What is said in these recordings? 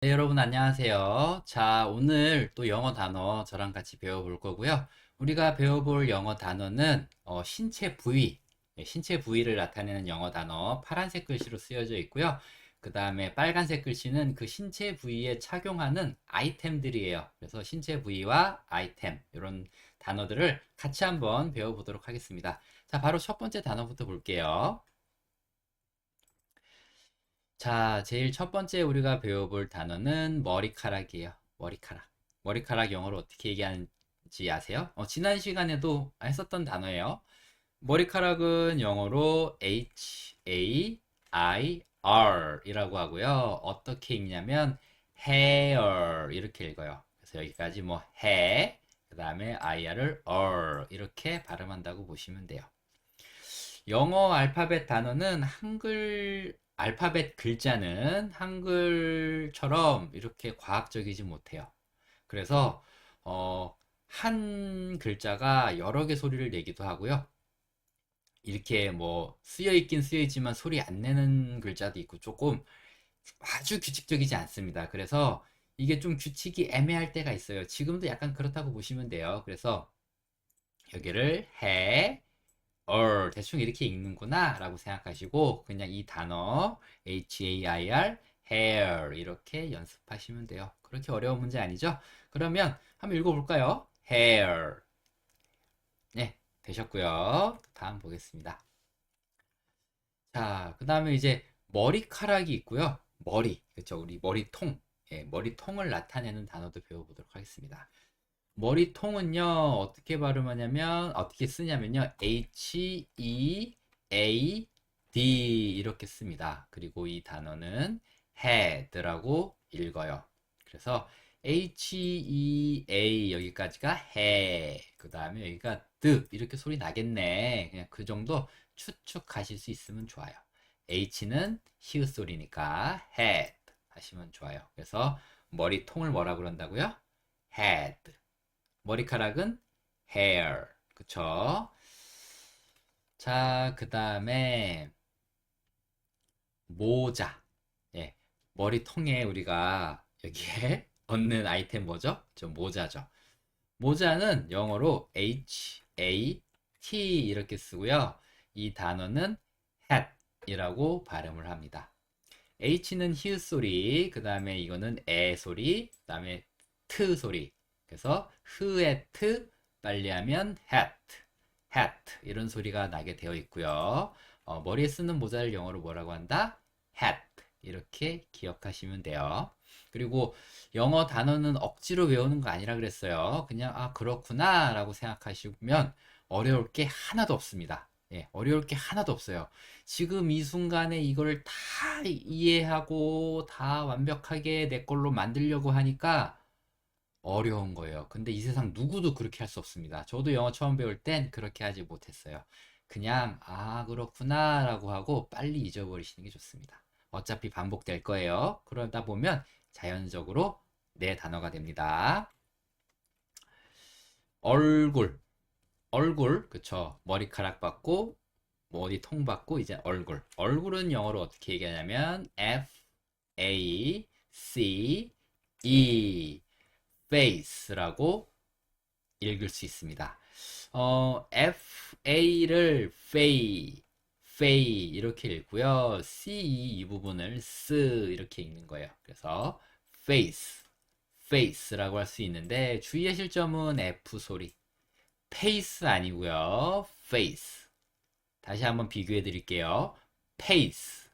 네, 여러분 안녕하세요. 자, 오늘 또 영어 단어 저랑 같이 배워볼 거고요. 우리가 배워볼 영어 단어는 신체 부위, 신체 부위를 나타내는 영어 단어 파란색 글씨로 쓰여져 있고요. 그 다음에 빨간색 글씨는 그 신체 부위에 착용하는 아이템들이에요. 그래서 신체 부위와 아이템 이런 단어들을 같이 한번 배워보도록 하겠습니다. 자, 바로 첫 번째 단어부터 볼게요. 자, 제일 첫 번째 우리가 배워볼 단어는 머리카락이에요. 머리카락. 머리카락 영어로 어떻게 얘기하는지 아세요? 지난 시간에도 했었던 단어예요. 머리카락은 영어로 Hair 이라고 하고요. 어떻게 읽냐면 hair 이렇게 읽어요. 그래서 여기까지 뭐 해, 그 다음에 IR을 이렇게 발음한다고 보시면 돼요. 영어 알파벳 단어는 한글 알파벳 글자는 한글처럼 이렇게 과학적이지 못해요. 그래서 한 글자가 여러 개 소리를 내기도 하고요. 이렇게 뭐 쓰여 있긴 쓰여 있지만 소리 안 내는 글자도 있고 조금 아주 규칙적이지 않습니다. 그래서 이게 좀 규칙이 애매할 때가 있어요. 지금도 약간 그렇다고 보시면 돼요. 그래서 여기를 해, 대충 이렇게 읽는구나 라고 생각하시고 그냥 이 단어 HAIR hair 이렇게 연습하시면 돼요. 그렇게 어려운 문제 아니죠? 그러면 한번 읽어볼까요? hair. 네, 되셨고요. 다음 보겠습니다. 자, 그 다음에 이제 머리카락이 있고요. 머리, 그렇죠? 우리 머리통, 머리통을 나타내는 단어도 배워보도록 하겠습니다. 머리통은요, 어떻게 발음하냐면, 어떻게 쓰냐면요, H-E-A-D 이렇게 씁니다. 그리고 이 단어는 head라고 읽어요. 그래서 H-E-A 여기까지가 he, 그 다음에 여기가 d 이렇게 소리 나겠네. 그냥 그 정도 추측하실 수 있으면 좋아요. H는 히읗 소리니까 head 하시면 좋아요. 그래서 머리통을 뭐라 그런다고요? head. 머리카락은 hair. 그쵸? 자, 그 다음에 모자. 예. 머리통에 우리가 여기에 얻는 아이템 뭐죠? 모자죠. 모자는 영어로 hat 이렇게 쓰고요. 이 단어는 hat 이라고 발음을 합니다. H는 히읗 소리, 그 다음에 이거는 에 소리, 그 다음에 트 소리. 그래서 흐의 트, 빨리 하면 hat, hat 이런 소리가 나게 되어 있고요. 머리에 쓰는 모자를 영어로 뭐라고 한다? hat 이렇게 기억하시면 돼요. 그리고 영어 단어는 억지로 외우는 거 아니라 그랬어요. 그냥 아 그렇구나 라고 생각하시면 어려울 게 하나도 없습니다. 예, 어려울 게 하나도 없어요. 지금 이 순간에 이걸 다 이해하고 다 완벽하게 내 걸로 만들려고 하니까 어려운 거예요. 근데 이 세상 누구도 그렇게 할 수 없습니다. 저도 영어 처음 배울 땐 그렇게 하지 못했어요. 그냥, 아, 그렇구나, 라고 하고 빨리 잊어버리시는 게 좋습니다. 어차피 반복될 거예요. 그러다 보면 자연적으로 내 단어가 됩니다. 얼굴, 얼굴, 그쵸. 머리카락 받고, 머리 통 받고, 이제 얼굴. 얼굴은 영어로 어떻게 얘기하냐면, F, A, C, E, face라고 읽을 수 있습니다. FA를 fay 이렇게 읽고요. C 이 부분을 s 이렇게 읽는 거예요. 그래서 face라고 할 수 있는데 주의하실 점은 F 소리. pace 아니고요. face. 다시 한번 비교해 드릴게요. pace.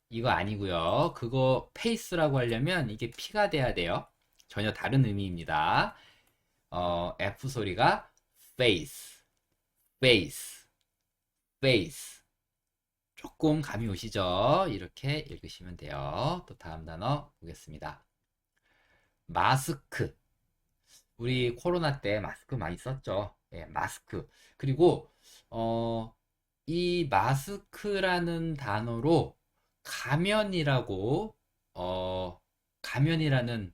이거 아니고요. 그거 pace라고 하려면 이게 P가 돼야 돼요. 전혀 다른 의미입니다. F 소리가 face, face, face. 조금 감이 오시죠? 이렇게 읽으시면 돼요. 또 다음 단어 보겠습니다. 마스크. 우리 코로나 때 마스크 많이 썼죠? 예, 마스크. 그리고, 이 마스크라는 단어로 가면이라고, 가면이라는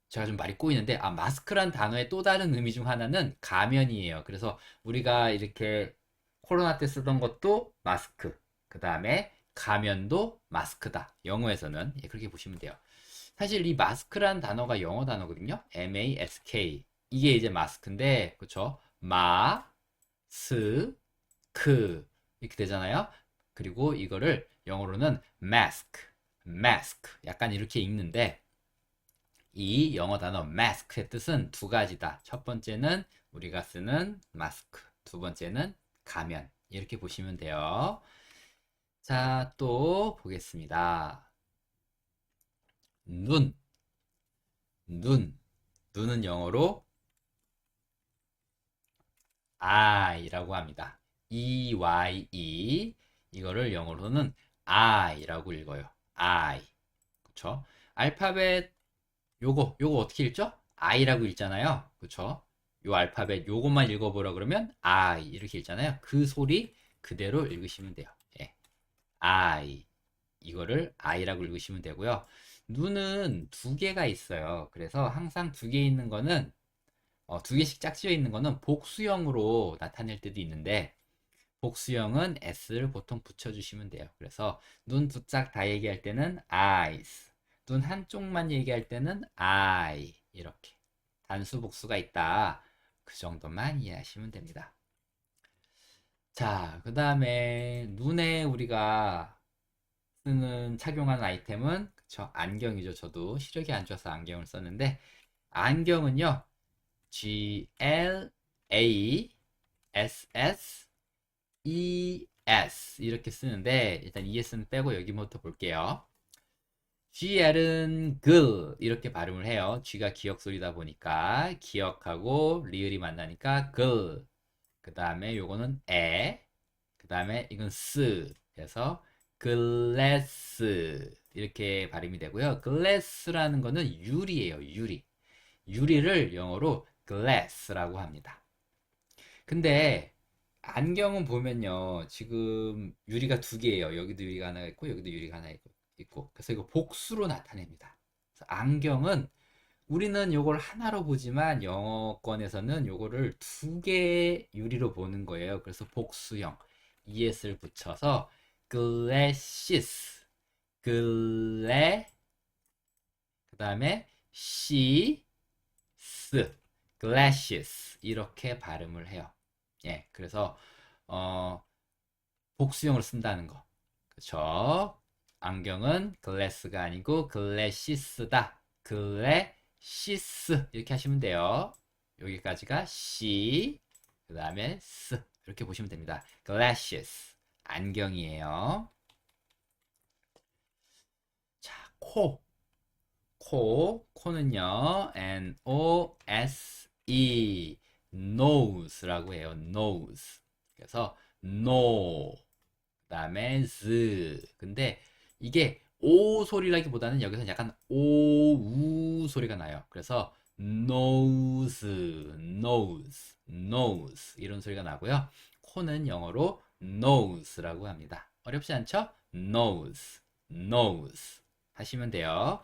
제가 좀 말이 꼬이는데, 아, 마스크란 단어의 또 다른 의미 중 하나는 가면이에요. 그래서 우리가 이렇게 코로나 때 쓰던 것도 마스크, 그 다음에 가면도 마스크다. 영어에서는. 예, 그렇게 보시면 돼요. 사실 이 마스크라는 단어가 영어 단어거든요. M-A-S-K. 이게 이제 마스크인데, 그쵸? 크 이렇게 되잖아요. 그리고 이거를 영어로는 mask 약간 이렇게 읽는데 이 영어 단어 mask의 뜻은 두 가지다. 첫 번째는 우리가 쓰는 마스크, 두 번째는 가면. 이렇게 보시면 돼요. 자, 또 보겠습니다. 눈, 눈, 눈은 영어로 eye라고 합니다. E-Y-E 이거를 영어로는 eye라고 읽어요. eye. 그쵸? 알파벳 요거 어떻게 읽죠? I라고 읽잖아요. 그쵸? 요 알파벳 요것만 읽어보라 그러면 I 이렇게 읽잖아요. 그 소리 그대로 읽으시면 돼요. 예. I 이거를 I라고 읽으시면 되고요. 눈은 두 개가 있어요. 그래서 항상 두 개 있는 거는 두 개씩 짝지어 있는 거는 복수형으로 나타낼 때도 있는데 복수형은 S를 보통 붙여주시면 돼요. 그래서 눈 두 짝 다 얘기할 때는 eyes, 눈 한쪽만 얘기할 때는 eye 이렇게 단수 복수가 있다. 그 정도만 이해하시면 됩니다. 자, 그 다음에 눈에 우리가 쓰는 착용하는 아이템은 그쵸? 안경이죠. 저도 시력이 안 좋아서 안경을 썼는데 안경은요. GLASS 이렇게 쓰는데 일단 ES는 빼고 여기부터 볼게요. GL은 글 이렇게 발음을 해요. G가 기역 소리다 보니까 기역하고 리을이 만나니까 글. 그 다음에 요거는 그 다음에 이건 그래서 글래스 이렇게 발음이 되고요. 글래스라는 거는 유리예요. 유리를 영어로 glass라고 합니다. 근데 안경은 보면요. 지금 유리가 두 개예요. 여기도 유리가 하나 있고 여기도 유리가 하나 있고. 그래서 이거 복수로 나타냅니다. 그래서 안경은 우리는 요걸 하나로 보지만 영어권에서는 요거를 두 개의 유리로 보는 거예요. 그래서 복수형 es를 붙여서 glasses, 글래 그 다음에 glasses 이렇게 발음을 해요. 예, 그래서 복수형으로 쓴다는 거. 그쵸? 안경은 glass가 아니고 glasses다. glasses 이렇게 하시면 돼요. 여기까지가 그 다음에 이렇게 보시면 됩니다. glasses 안경이에요. 자, 코는요, N-O-S-E, nose라고 해요. nose. 그래서 no, 그 다음에 근데 이게 오 소리라기보다는 여기서 약간 오우 소리가 나요. 그래서 nose 이런 소리가 나고요. 코는 영어로 nose라고 합니다. 어렵지 않죠? nose 하시면 돼요.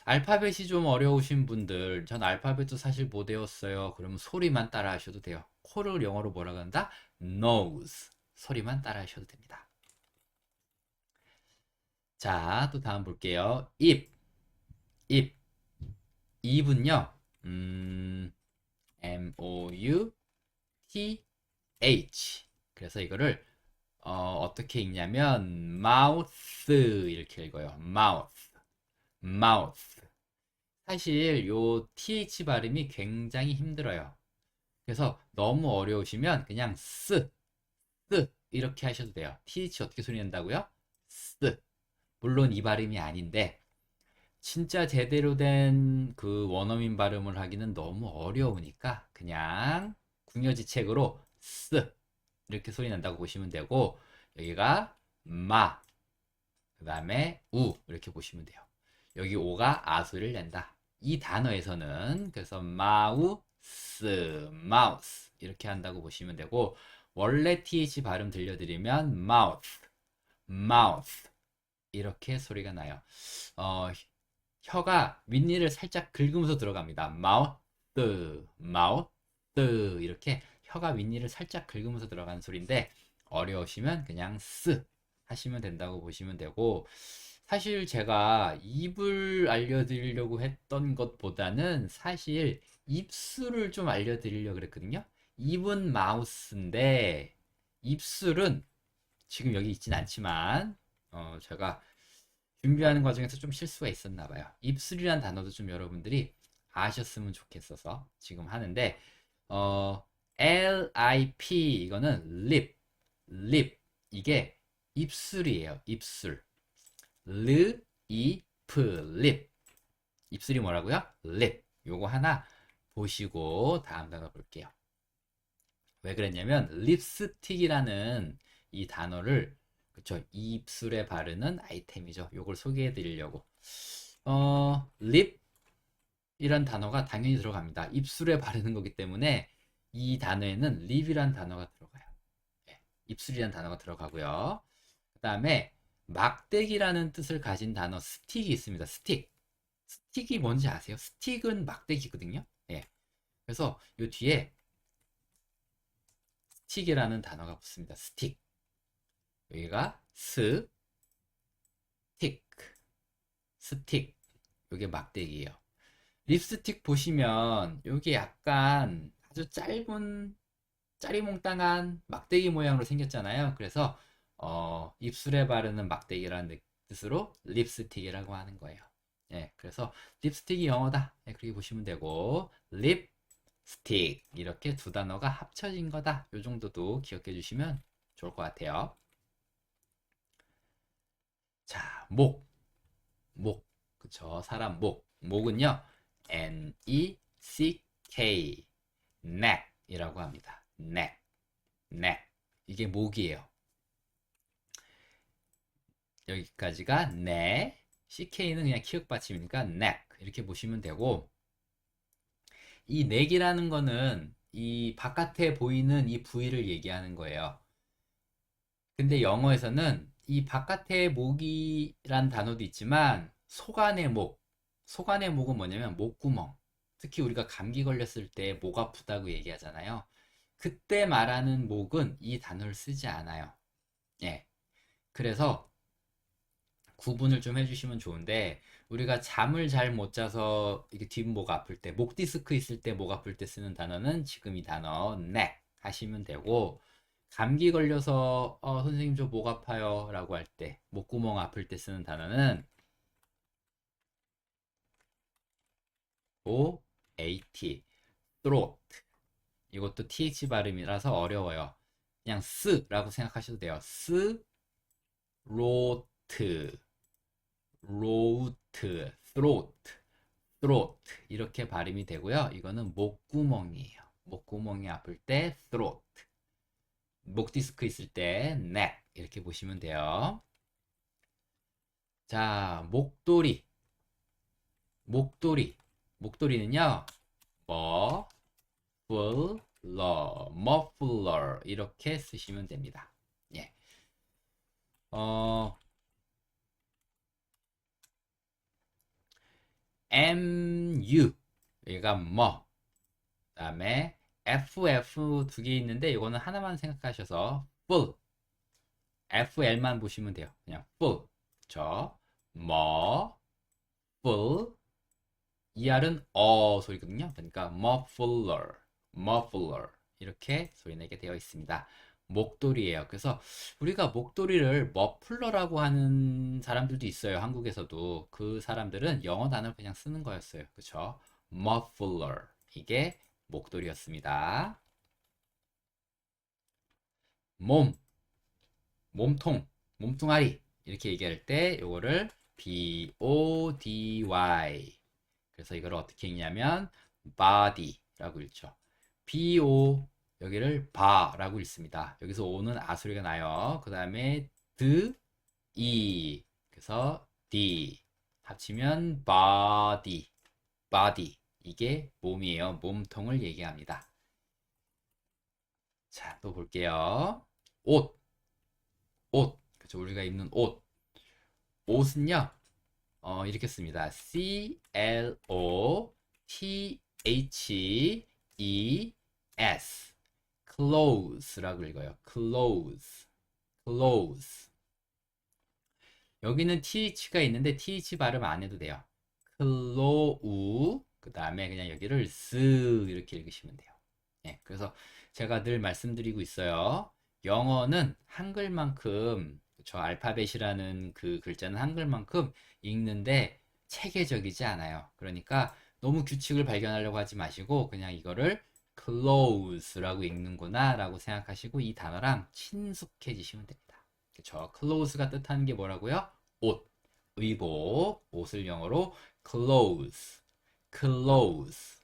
알파벳이 좀 어려우신 분들, 전 알파벳도 사실 못 외웠어요. 그러면 소리만 따라 하셔도 돼요. 코를 영어로 뭐라고 한다? nose. 소리만 따라 하셔도 됩니다. 자, 또 다음 볼게요. 입. 입은요, M-O-U-T-H. 그래서 이거를, 어떻게 읽냐면, mouth, 이렇게 읽어요. mouth. 사실 요 th 발음이 굉장히 힘들어요. 그래서 너무 어려우시면 그냥 이렇게 하셔도 돼요. th 어떻게 소리 낸다고요? 물론 이 발음이 아닌데 진짜 제대로 된 그 원어민 발음을 하기는 너무 어려우니까 그냥 궁여지책으로 이렇게 소리 난다고 보시면 되고 여기가 그 다음에 이렇게 보시면 돼요. 여기 오가 아 소리를 낸다. 이 단어에서는 그래서 마우스 이렇게 한다고 보시면 되고 원래 th 발음 들려드리면 mouth 이렇게 소리가 나요. 혀가 윗니를 살짝 긁으면서 들어갑니다. mouth 이렇게 혀가 윗니를 살짝 긁으면서 들어가는 소리인데 어려우시면 그냥 하시면 된다고 보시면 되고 사실 제가 입을 알려드리려고 했던 것보다는 사실 입술을 좀 알려드리려고 그랬거든요. 입은 마우스인데 입술은 지금 여기 있진 않지만 제가 준비하는 과정에서 좀 실수가 있었나 봐요. 입술이란 단어도 좀 여러분들이 아셨으면 좋겠어서 지금 하는데 어, LIP 이거는 립 이게 입술이에요. 입술. 립. 입술이 뭐라고요? 립. 요거 하나 보시고 다음 단어 볼게요. 왜 그랬냐면 립스틱이라는 이 단어를 그쵸 입술에 바르는 아이템이죠. 요걸 소개해 드리려고 립이란 단어가 당연히 들어갑니다. 입술에 바르는 거기 때문에 이 단어에는 립이란 단어가 들어가요. 네, 입술이란 단어가 들어가고요. 그 다음에 막대기라는 뜻을 가진 단어 스틱이 있습니다. 스틱이 뭔지 아세요? 스틱은 막대기거든요. 예. 그래서 요 뒤에 스틱이라는 단어가 붙습니다. 스틱. 여기가 스틱. 요게 막대기예요. 립스틱 보시면 요게 약간 아주 짧은 짜리몽땅한 막대기 모양으로 생겼잖아요. 그래서 입술에 바르는 막대기라는 뜻으로 립스틱이라고 하는 거예요. 예, 그래서 립스틱이 영어다. 예, 그렇게 보시면 되고 립스틱 이렇게 두 단어가 합쳐진 거다. 요 정도도 기억해 주시면 좋을 것 같아요. 자, 그쵸? 사람 목은요, N-E-C-K, neck이라고 합니다. neck. 이게 목이에요. 여기까지가 네, CK는 그냥 키읔 받침이니까 neck 이렇게 보시면 되고 이 neck이라는 거는 이 바깥에 보이는 이 부위를 얘기하는 거예요. 근데 영어에서는 이 바깥의 목이란 단어도 있지만 속안의 목은 뭐냐면 목구멍. 특히 우리가 감기 걸렸을 때 목 아프다고 얘기하잖아요. 그때 말하는 목은 이 단어를 쓰지 않아요. 예. 그래서 구분을 좀 해주시면 좋은데 우리가 잠을 잘 못 자서 이게 뒷목 아플 때, 목 디스크 있을 때 목 아플 때 쓰는 단어는 지금 이 단어 neck 하시면 되고 감기 걸려서 선생님 저 목 아파요 라고 할 때 목구멍 아플 때 쓰는 단어는 OAT throat 이것도 TH 발음이라서 어려워요. 그냥 스라고 생각하셔도 돼요. 로트 throat 이렇게 발음이 되고요. 이거는 목구멍이에요. 목구멍이 아플 때 throat 목 디스크 있을 때 neck 이렇게 보시면 돼요. 자, 목도리는요. muffler 이렇게 쓰시면 됩니다. 예. MU 여기가 뭐 그다음에 FF 두 개 있는데 이거는 하나만 생각하셔서 full FL만 보시면 돼요. 그냥 full 그쵸? 뭐 full ER은 소리거든요. 그러니까 muffler 이렇게 소리 내게 되어 있습니다. 목도리예요. 그래서 우리가 목도리를 머플러라고 하는 사람들도 있어요. 한국에서도 그 사람들은 영어 단어를 그냥 쓰는 거였어요. 그쵸? muffler 이게 목도리였습니다. 몸, 몸뚱아리 이렇게 얘기할 때 요거를 BODY 그래서 이걸 어떻게 읽냐면 body라고 읽죠. BO 여기를 바라고 읽습니다. 여기서 O는 아 소리가 나요. 그 다음에 그래서 D 합치면 body 이게 몸이에요. 몸통을 얘기합니다. 자, 또 볼게요. 옷, 그렇죠. 우리가 입는 옷은요. 이렇게 씁니다. CLOTHES clothes라고 읽어요. clothes 여기는 th가 있는데 th 발음 안 해도 돼요. 클로우 그 다음에 그냥 여기를 스 이렇게 읽으시면 돼요. 예, 그래서 제가 늘 말씀드리고 있어요. 영어는 한글만큼 저 알파벳이라는 그 글자는 한글만큼 읽는데 체계적이지 않아요. 그러니까 너무 규칙을 발견하려고 하지 마시고 그냥 이거를 close라고 읽는구나 라고 생각하시고 이 단어랑 친숙해지시면 됩니다. 그쵸? close가 뜻하는 게 뭐라고요? 옷, 의복, 옷을 영어로 clothes, clothes,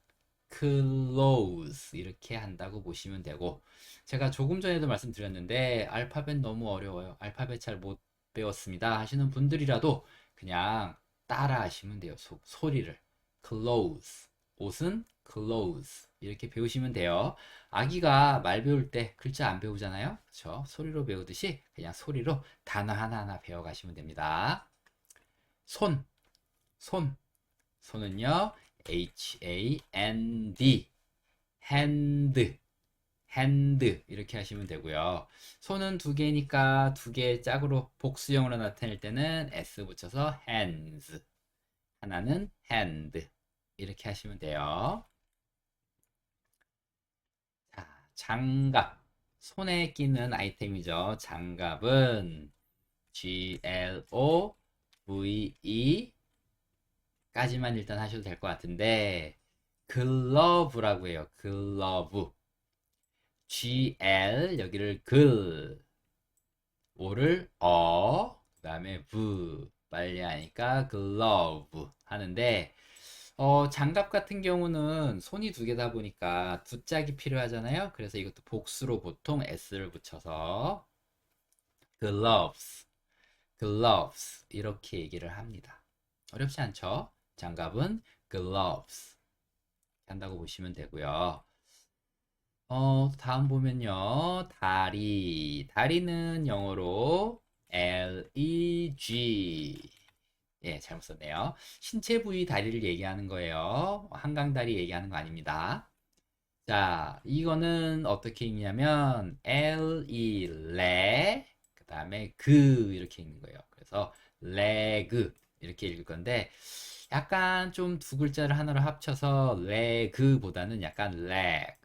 clothes 이렇게 한다고 보시면 되고 제가 조금 전에도 말씀드렸는데 알파벳 너무 어려워요. 알파벳 잘 못 배웠습니다 하시는 분들이라도 그냥 따라 하시면 돼요. 소리를 clothes, 옷은 clothes 이렇게 배우시면 돼요. 아기가 말 배울 때 글자 안 배우잖아요. 그렇죠? 소리로 배우듯이 그냥 소리로 단어 하나하나 배워가시면 됩니다. 손, 손, 손은요 hand, hand, hand 이렇게 하시면 되고요. 손은 두 개니까 두 개 짝으로 복수형으로 나타낼 때는 s 붙여서 hands, 하나는 hand 이렇게 하시면 돼요. 자, 장갑, 손에 끼는 아이템이죠. 장갑은 glove 까지만 일단 하셔도 될 것 같은데 글러브라고 해요. 글러브. gl 여기를 글, 오를 그 다음에 v 빨리 하니까 글러브 하는데 장갑 같은 경우는 손이 두 개다 보니까 두 짝이 필요하잖아요. 그래서 이것도 복수로 보통 s를 붙여서 gloves, gloves 이렇게 얘기를 합니다. 어렵지 않죠? 장갑은 gloves 한다고 보시면 되고요. 다음 보면요. 다리. 다리는 영어로 leg. 예, 잘못 썼네요. 신체 부위 다리를 얘기하는 거예요. 한강 다리 얘기하는 거 아닙니다. 자, 이거는 어떻게 읽냐면 le, 그 다음에 그 이렇게 읽는 거예요. 그래서 leg 이렇게 읽을 건데 약간 좀 두 글자를 하나로 합쳐서 leg보다는 약간 leg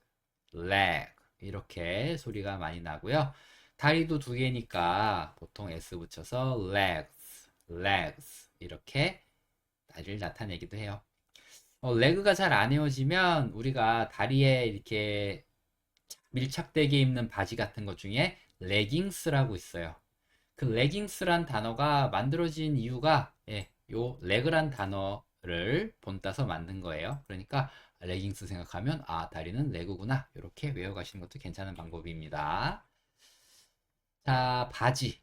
이렇게 소리가 많이 나고요. 다리도 두 개니까 보통 s 붙여서 legs 이렇게 다리를 나타내기도 해요. 레그가 잘 안 헤어지면 우리가 다리에 이렇게 밀착되게 입는 바지 같은 것 중에 레깅스라고 있어요. 그 레깅스란 단어가 만들어진 이유가 요 레그란 단어를 본따서 만든 거예요. 그러니까 레깅스 생각하면 다리는 레그구나 이렇게 외워가시는 것도 괜찮은 방법입니다. 자, 바지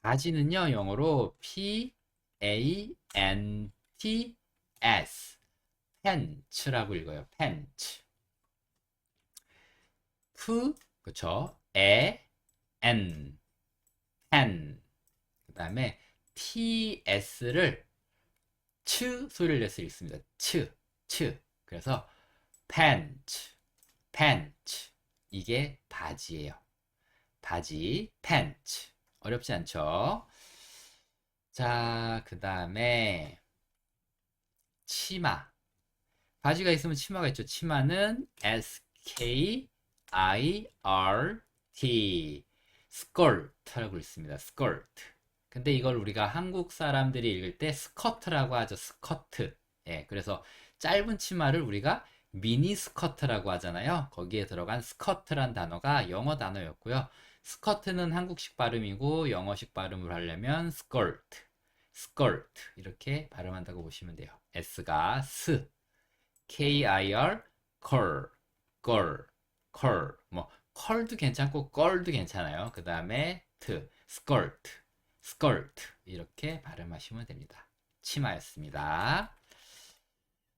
바지는요 영어로 p-a-n-t-s 팬츠라고 읽어요. 팬츠. 그쵸? n pen 그 다음에 ts를 츠 소리를 내서 읽습니다. 츠. 그래서 팬츠 이게 바지예요. 바지 팬츠 어렵지 않죠? 자, 그 다음에 치마. 바지가 있으면 치마가 있죠. 치마는 skirt skirt라고 있습니다. skirt. 근데 이걸 우리가 한국 사람들이 읽을 때 스커트라고 하죠. 스커트. 예, 그래서 짧은 치마를 우리가 미니 스커트라고 하잖아요. 거기에 들어간 스커트란 단어가 영어 단어였고요. 스커트는 한국식 발음이고 영어식 발음을 하려면 skirt 이렇게 발음한다고 보시면 돼요. S가 스, K-I-R, curl, 뭐 컬도 괜찮고 걸도 괜찮아요. 그 다음에 skirt 이렇게 발음하시면 됩니다. 치마였습니다.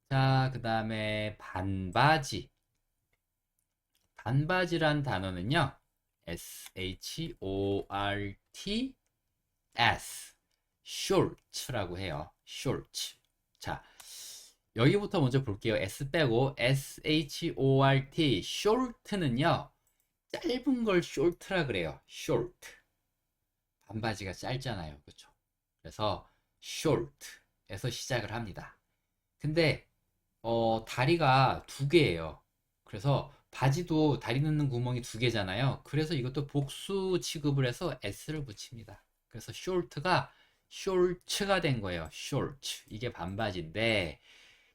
자, 그 다음에 반바지란 단어는요. shorts shorts라고 해요. shorts. 자, 여기부터 먼저 볼게요. s 빼고 short short는요. 짧은 걸 short라 그래요. short. 반바지가 짧잖아요. 그렇죠? 그래서 short에서 시작을 합니다. 근데 다리가 두 개예요. 그래서 바지도 다리 넣는 구멍이 두 개잖아요. 그래서 이것도 복수 취급을 해서 s를 붙입니다. 그래서 short가 shorts가 된 거예요. shorts. 이게 반바지인데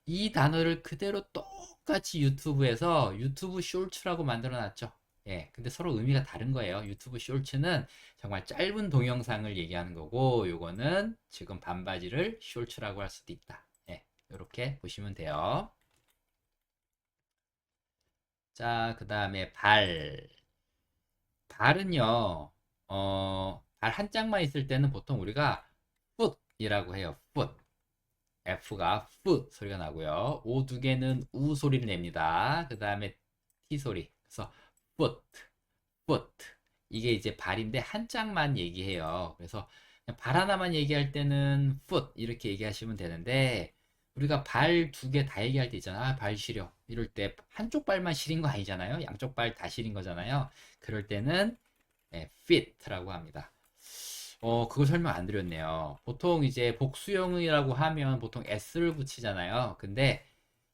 이 단어를 그대로 똑같이 유튜브에서 유튜브 쇼츠라고 만들어 놨죠. 예, 근데 서로 의미가 다른 거예요. 유튜브 쇼츠는 정말 짧은 동영상을 얘기하는 거고, 요거는 지금 반바지를 쇼츠라고 할 수도 있다. 예, 이렇게 보시면 돼요. 자, 그 다음에 발. 발은요, 발 한 짝만 있을 때는 보통 우리가 foot이라고 해요. foot. F가 foot 소리가 나고요. O 두 개는 우 소리를 냅니다. 그 다음에 T 소리. 그래서 foot, foot. 이게 이제 발인데 한 짝만 얘기해요. 그래서 발 하나만 얘기할 때는 foot 이렇게 얘기하시면 되는데 우리가 발 두 개 다 얘기할 때 있잖아. 아, 발 시려. 이럴 때 한쪽 발만 시린 거 아니잖아요. 양쪽 발 다 시린 거잖아요. 그럴 때는 fit라고 합니다. 그걸 설명 안 드렸네요. 보통 이제 복수형이라고 하면 보통 s를 붙이잖아요. 근데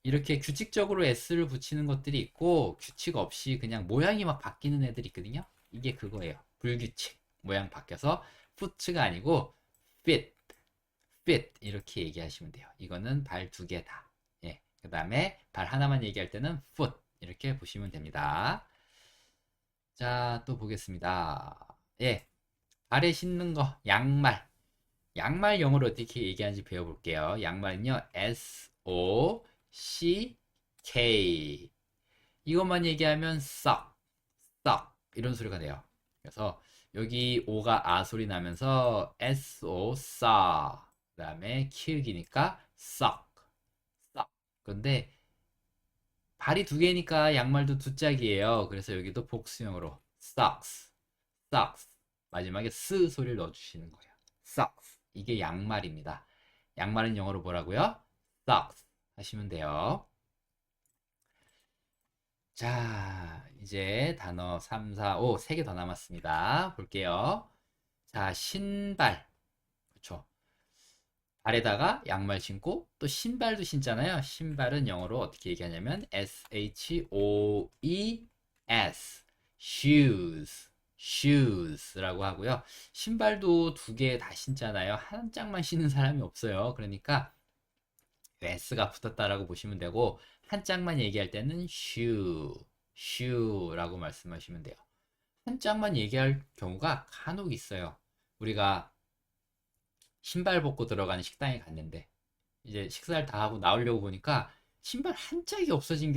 이렇게 규칙적으로 s를 붙이는 것들이 있고 규칙 없이 그냥 모양이 막 바뀌는 애들이 있거든요. 이게 그거예요. 불규칙. 모양 바뀌어서 foot가 아니고 fit, fit 이렇게 얘기하시면 돼요. 이거는 발 두 개 다. 예. 그 다음에 발 하나만 얘기할 때는 foot 이렇게 보시면 됩니다. 자, 또 보겠습니다. 예. 발에 신는 거, 양말. 양말 영어로 어떻게 얘기하는지 배워볼게요. 양말은요, S-O-C-K. 이것만 얘기하면 sock, sock. 이런 소리가 돼요. 그래서 여기 O가 아 소리 나면서 S-O, 싸. 그 다음에 키읔이니까 sock, sock. 근데 발이 두 개니까 양말도 두 짝이에요. 그래서 여기도 복수형으로 socks, socks. 마지막에 스 소리를 넣어주시는 거예요. socks. 이게 양말입니다. 양말은 영어로 뭐라고요? socks 하시면 돼요. 자, 이제 단어 3, 4, 5, 3개 더 남았습니다. 볼게요. 자, 신발. 그렇죠. 발에다가 양말 신고 또 신발도 신잖아요. 신발은 영어로 어떻게 얘기하냐면 shoes, shoes, shoes라고 하고요. 신발도 두 개 다 신잖아요. 한 짝만 신는 사람이 없어요. 그러니까 s가 붙었다라고 보시면 되고 한 짝만 얘기할 때는 shoe라고 말씀하시면 돼요. 한 짝만 얘기할 경우가 간혹 있어요. 우리가 신발 벗고 들어가는 식당에 갔는데 이제 식사를 다 하고 나오려고 보니까 신발 한 짝이 없어진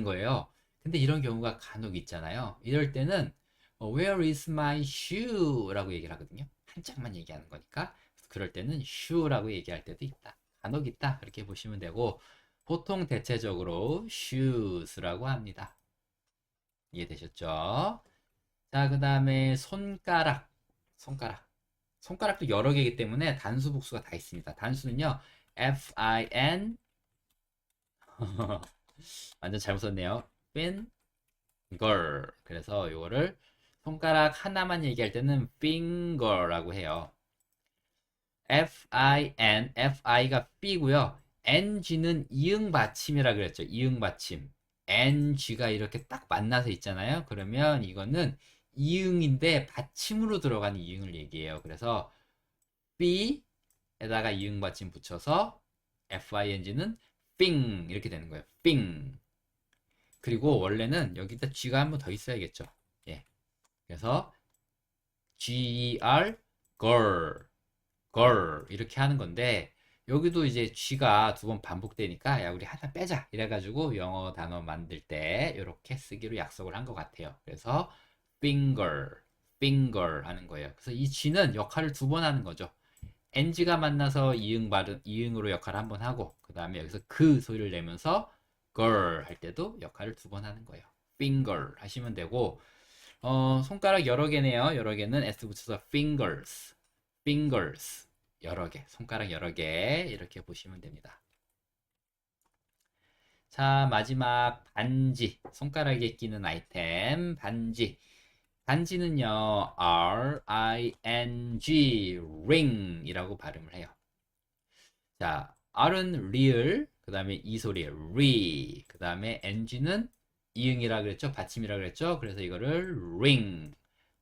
거예요. 근데 이런 경우가 간혹 있잖아요. 이럴 때는 Where is my shoe? 라고 얘기를 하거든요. 한 짝만 얘기하는 거니까. 그럴 때는 shoe라고 얘기할 때도 있다. 간혹 있다. 그렇게 보시면 되고 보통 대체적으로 shoes라고 합니다. 이해되셨죠? 자, 그 다음에 손가락. 손가락. 손가락도 여러 개이기 때문에 단수 복수가 다 있습니다. 단수는요. F-I-N 완전 잘못 썼네요. finger. 그래서 이거를 손가락 하나만 얘기할 때는 finger라고 해요. F-I-N, F-I가 B고요. N-G는 이응 받침이라 그랬죠. 이응 받침. N-G가 이렇게 딱 만나서 있잖아요. 그러면 이거는 이응인데 받침으로 들어가는 이응을 얘기해요. 그래서 B에다가 이응 받침 붙여서 FING는 삥 이렇게 되는 거예요. 삥. 그리고 원래는 여기다 G가 한 번 더 있어야겠죠. 예. 그래서 GER girl, girl 이렇게 하는 건데 여기도 이제 G가 두 번 반복되니까 야 우리 하나 빼자 이래가지고 영어 단어 만들 때 이렇게 쓰기로 약속을 한 것 같아요. 그래서 finger, finger 하는 거예요. 그래서 이 G는 역할을 두 번 하는 거죠. NG가 만나서 이응 발음, 이응으로 역할을 한 번 하고, 그 다음에 여기서 그 소리를 내면서 girl 할 때도 역할을 두 번 하는 거예요. finger 하시면 되고, 손가락 여러 개네요. 여러 개는 S 붙여서 fingers, fingers. 여러 개, 손가락 여러 개. 이렇게 보시면 됩니다. 자, 마지막 반지. 손가락에 끼는 아이템, 반지. 반지는요, R-I-N-G, ring이라고 발음을 해요. 자, R은 real, 그 다음에 이 소리, re, 그 다음에 NG는 이응이라 그랬죠? 받침이라 그랬죠? 그래서 이거를 ring,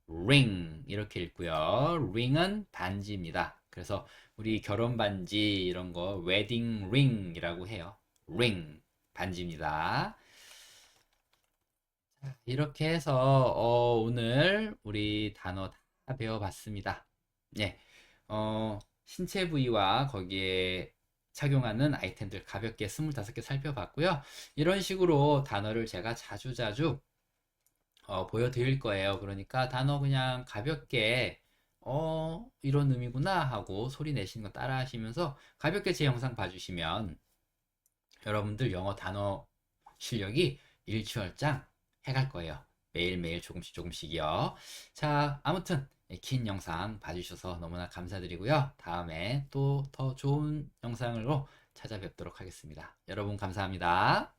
ring 이렇게 읽고요. ring은 반지입니다. 그래서 우리 결혼 반지 이런 거 웨딩 ring이라고 해요. ring, 반지입니다. 이렇게 해서 오늘 우리 단어 다 배워봤습니다. 예, 신체 부위와 거기에 착용하는 아이템들 가볍게 25개 살펴봤고요. 이런 식으로 단어를 제가 자주자주 보여드릴 거예요. 그러니까 단어 그냥 가볍게 이런 의미구나 하고 소리 내시는 거 따라 하시면서 가볍게 제 영상 봐주시면 여러분들 영어 단어 실력이 일취월장 해갈 거예요. 매일매일 조금씩 조금씩이요. 자, 아무튼 긴 영상 봐주셔서 너무나 감사드리고요. 다음에 또 더 좋은 영상으로 찾아뵙도록 하겠습니다. 여러분 감사합니다.